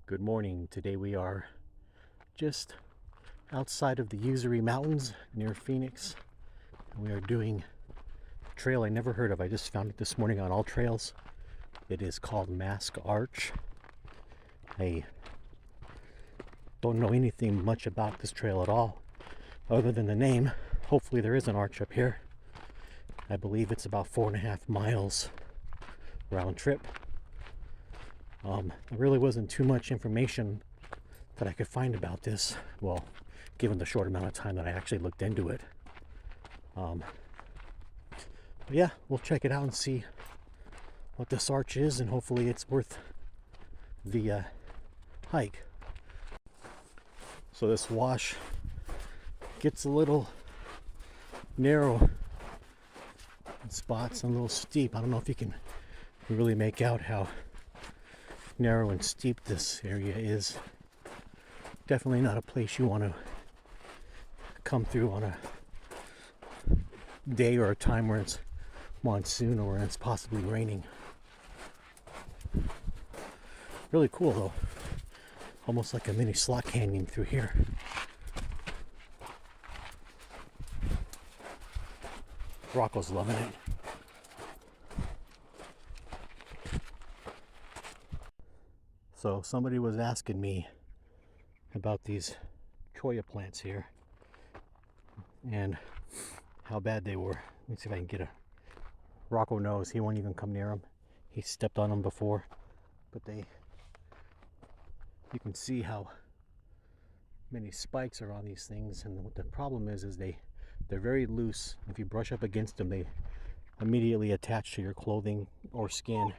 Good morning. Today we are just outside of the Usery Mountains near Phoenix. We are doing a trail I never heard of. I just found it this morning on All Trails. It is called Mask Arch. I don't know anything much about this trail at all other than the name. Hopefully there is an arch up here. I believe it's about 4.5 miles round trip. There really wasn't too much information that I could find about this. Well, given the short amount of time that I actually looked into it. But yeah, we'll check it out and see what this arch is, and hopefully it's worth the hike. So this wash gets a little narrow in spots and a little steep. I don't know if you can really make out how narrow and steep this area is. Definitely not a place you want to come through on a day or a time where it's monsoon or when it's possibly raining. Really cool though. Almost like a mini slot canyon through here. Rocco's loving it. So somebody was asking me about these cholla plants here and how bad they were. Let me see if I can get a... Rocco knows, he won't even come near them. He stepped on them before, but you can see how many spikes are on these things, and what the problem is they're very loose. If you brush up against them, they immediately attach to your clothing or skin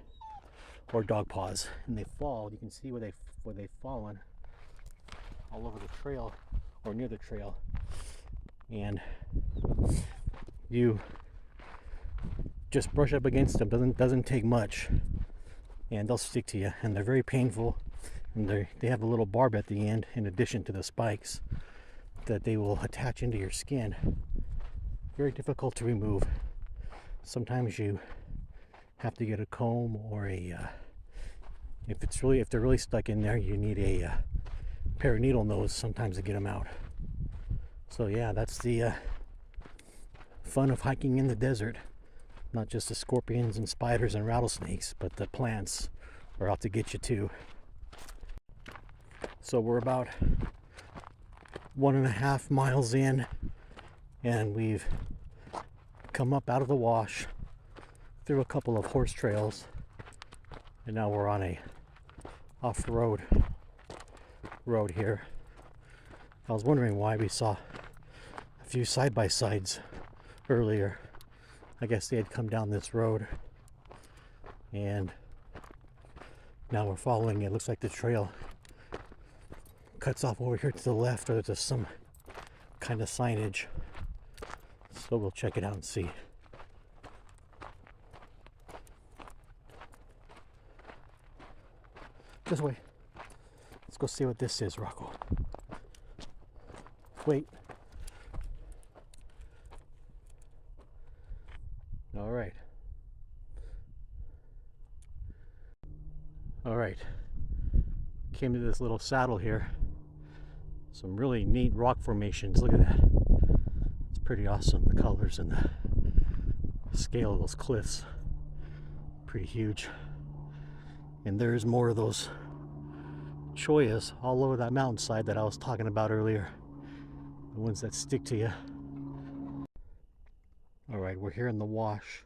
or dog paws, and they fall. You can see where they've fallen all over the trail or near the trail, and you just brush up against them. Doesn't take much, and they'll stick to you, and they're very painful, and they have a little barb at the end in addition to the spikes that they will attach into your skin. Very difficult to remove. Sometimes you have to get a comb or if they're really stuck in there, you need a pair of needle nose sometimes to get them out. So yeah, that's the fun of hiking in the desert. Not just the scorpions and spiders and rattlesnakes, but the plants are out to get you too. So we're about 1.5 miles in, and we've come up out of the wash through a couple of horse trails, and now we're on a off-road road here. I was wondering why we saw a few side-by-sides earlier. I guess they had come down this road, and now we're following it. Looks like the trail cuts off over here to the left, or there's some kind of signage. So we'll check it out and see. This way. Let's go see what this is, Rocco. Wait. All right. All right. Came to this little saddle here. Some really neat rock formations. Look at that. It's pretty awesome. The colors and the scale of those cliffs. Pretty huge. And there's more of those chollas all over that mountainside that I was talking about earlier. The ones that stick to you. Alright, we're here in the wash.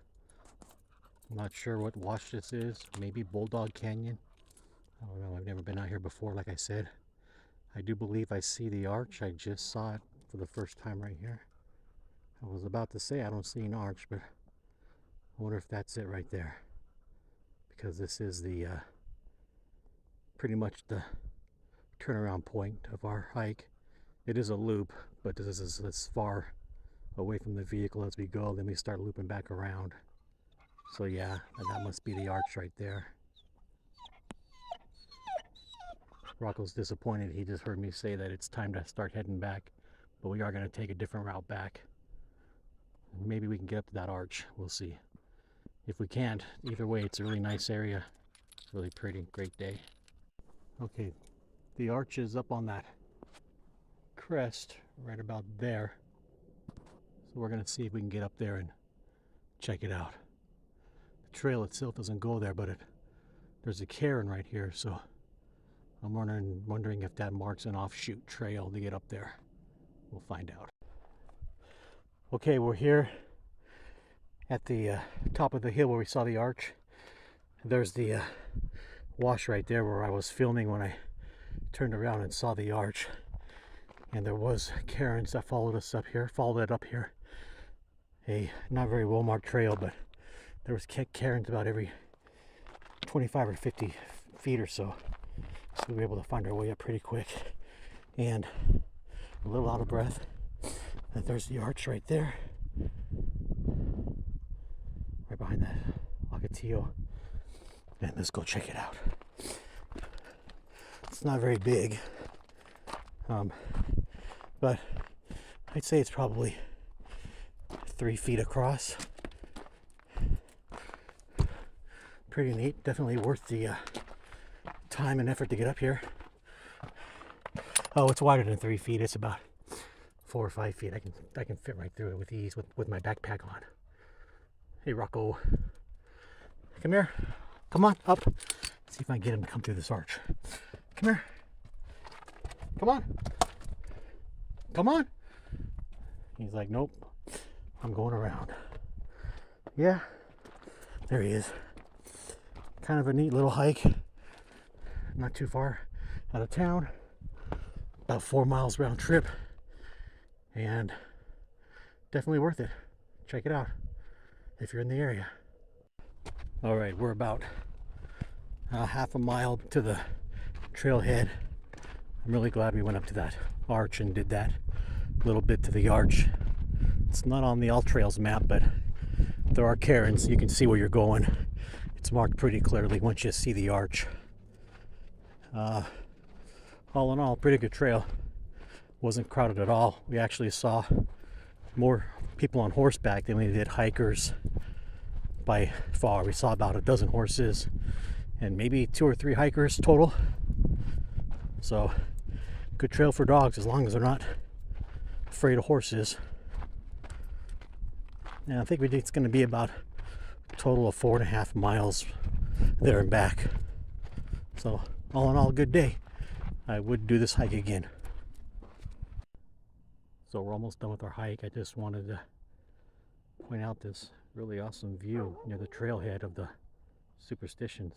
I'm not sure what wash this is. Maybe Bulldog Canyon. I don't know. I've never been out here before, like I said. I do believe I see the arch. I just saw it for the first time right here. I was about to say I don't see an arch, but I wonder if that's it right there. Because this is the pretty much the turnaround point of our hike. It is a loop, but this is as far away from the vehicle as we go. Then we start looping back around. So yeah, that must be the arch right there. Rocco's disappointed. He just heard me say that it's time to start heading back, but we are going to take a different route back. Maybe we can get up to that arch. We'll see. If we can't, either way, it's a really nice area. Really pretty, great day. Okay, The arch is up on that crest right about there. So we're going to see if we can get up there and check it out. The trail itself doesn't go there, but there's a cairn right here, so I'm wondering if that marks an offshoot trail to get up there. We'll find out. Okay, we're here at the top of the hill where we saw the arch. There's the wash right there where I was filming when I turned around and saw the arch. And there was cairns that followed it up here. A not very well marked trail, but there was cairns about every 25 or 50 feet or so. So we were able to find our way up pretty quick. And a little out of breath. And there's the arch right there. Right behind that Ocotillo. And let's go check it out. It's not very big. But I'd say it's probably 3 feet across. Pretty neat. Definitely worth the time and effort to get up here. Oh, it's wider than 3 feet. It's about 4 or 5 feet. I can fit right through it with ease with my backpack on. Hey, Rocco. Come here. Come on, up. See if I can get him to come through this arch. Come here. Come on. Come on. He's like, nope. I'm going around. Yeah. There he is. Kind of a neat little hike. Not too far out of town. About 4 miles round trip. And definitely worth it. Check it out if you're in the area. All right, we're about half a mile to the trailhead. I'm really glad we went up to that arch and did that little bit to the arch. It's not on the All Trails map, but there are cairns. You can see where you're going. It's marked pretty clearly once you see the arch. All in all, pretty good trail. Wasn't crowded at all. We actually saw more people on horseback than we did hikers by far. We saw about a dozen horses and maybe 2 or 3 hikers total. So good trail for dogs as long as they're not afraid of horses. And I think it's going to be about a total of 4.5 miles there and back. So all in all, a good day. I would do this hike again. So we're almost done with our hike. I just wanted to point out this really awesome view near the trailhead of the Superstitions.